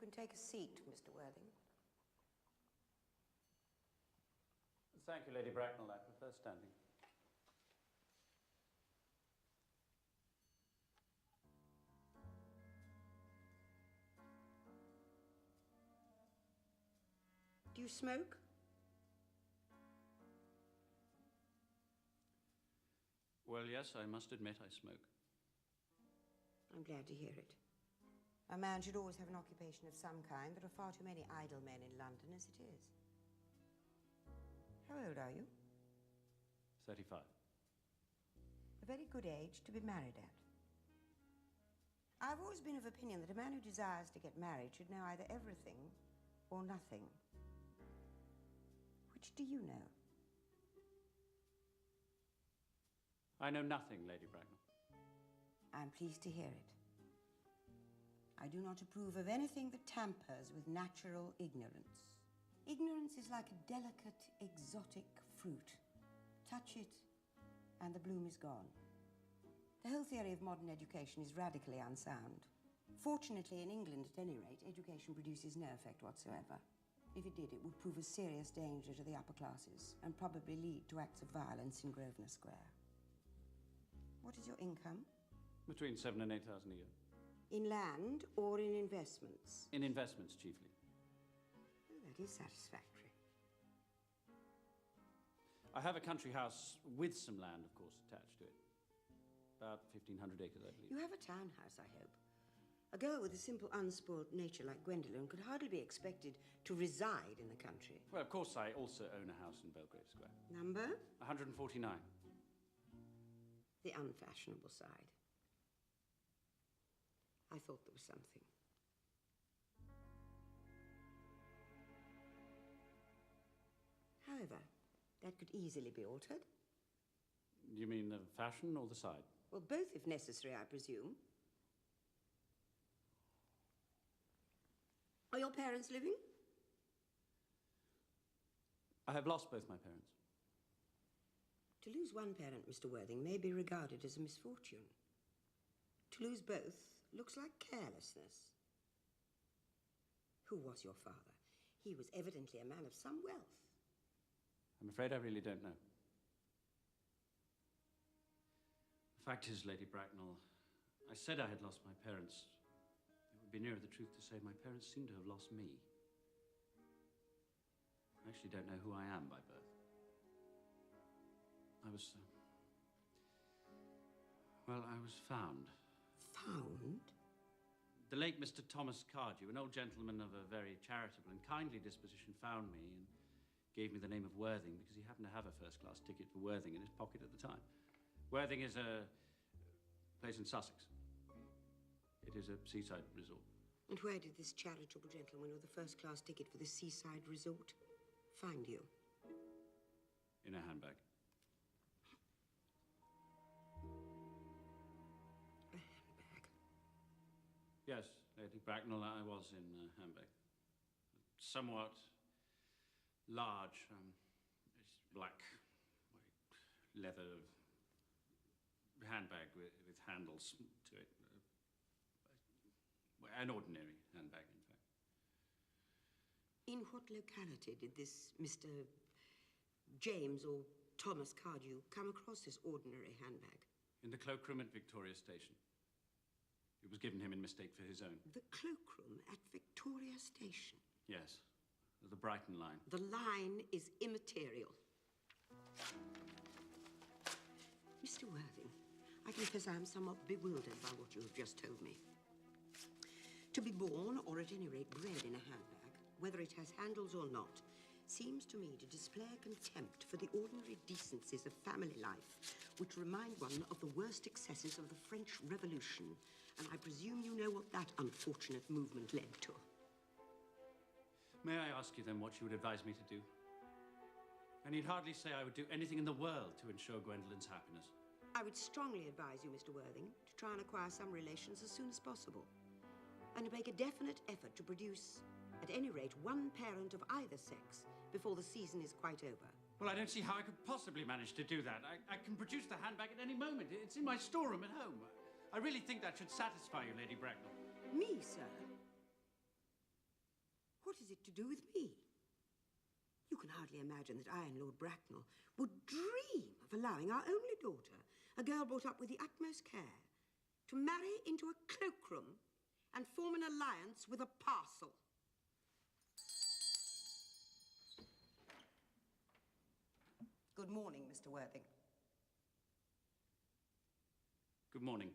can take a seat, Mr. Worthing. Thank you, Lady Bracknell. I prefer standing. Do you smoke? Well, yes, I must admit I smoke. I'm glad to hear it. A man should always have an occupation of some kind. There are far too many idle men in London as it is. How old are you? 35. A very good age to be married at. I've always been of opinion that a man who desires to get married should know either everything or nothing. Which do you know? I know nothing, Lady Bracknell. I'm pleased to hear it. I do not approve of anything that tampers with natural ignorance. Ignorance is like a delicate, exotic fruit. Touch it, and the bloom is gone. The whole theory of modern education is radically unsound. Fortunately, in England, at any rate, education produces no effect whatsoever. If it did, it would prove a serious danger to the upper classes and probably lead to acts of violence in Grosvenor Square. What is your income? Between 7,000 and 8,000 a year. In land or in investments? In investments, chiefly. Well, that is satisfactory. I have a country house with some land, of course, attached to it. About 1,500 acres, I believe. You have a townhouse, I hope. A girl with a simple, unspoiled nature like Gwendolen could hardly be expected to reside in the country. Well, of course, I also own a house in Belgrave Square. Number? 149. The unfashionable side. I thought there was something. However, that could easily be altered. You mean the fashion or the side? Well, both if necessary, I presume. Are your parents living? I have lost both my parents. To lose one parent, Mr. Worthing, may be regarded as a misfortune. To lose both looks like carelessness. Who was your father? He was evidently a man of some wealth. I'm afraid I really don't know. The fact is, Lady Bracknell, I said I had lost my parents. It would be nearer the truth to say my parents seem to have lost me. I actually don't know who I am by birth. I was found. Found? The late Mr. Thomas Cardew, an old gentleman of a very charitable and kindly disposition, found me and gave me the name of Worthing because he happened to have a first-class ticket for Worthing in his pocket at the time. Worthing is a place in Sussex. It is a seaside resort. And where did this charitable gentleman with a first-class ticket for the seaside resort find you? In a handbag. A handbag? Yes, Lady Bracknell, I was in a handbag. Somewhat large, black, white, leather handbag with handles to it. An ordinary handbag, in fact. In what locality did this Mr. James or Thomas Cardew come across this ordinary handbag? In the cloakroom at Victoria Station. It was given him in mistake for his own. The cloakroom at Victoria Station? Yes, the Brighton line. The line is immaterial. Mr. Worthing, I confess I am somewhat bewildered by what you have just told me. To be born, or at any rate bred in a handbag, whether it has handles or not, seems to me to display a contempt for the ordinary decencies of family life, which remind one of the worst excesses of the French Revolution. And I presume you know what that unfortunate movement led to. May I ask you then what you would advise me to do? I need hardly say I would do anything in the world to ensure Gwendolen's happiness. I would strongly advise you, Mr. Worthing, to try and acquire some relations as soon as possible, and to make a definite effort to produce, at any rate, one parent of either sex before the season is quite over. Well, I don't see how I could possibly manage to do that. I can produce the handbag at any moment. It's in my storeroom at home. I really think that should satisfy you, Lady Bracknell. Me, sir? What is it to do with me? You can hardly imagine that I and Lord Bracknell would dream of allowing our only daughter, a girl brought up with the utmost care, to marry into a cloakroom and form an alliance with a parcel. Good morning, Mr. Worthing. Good morning.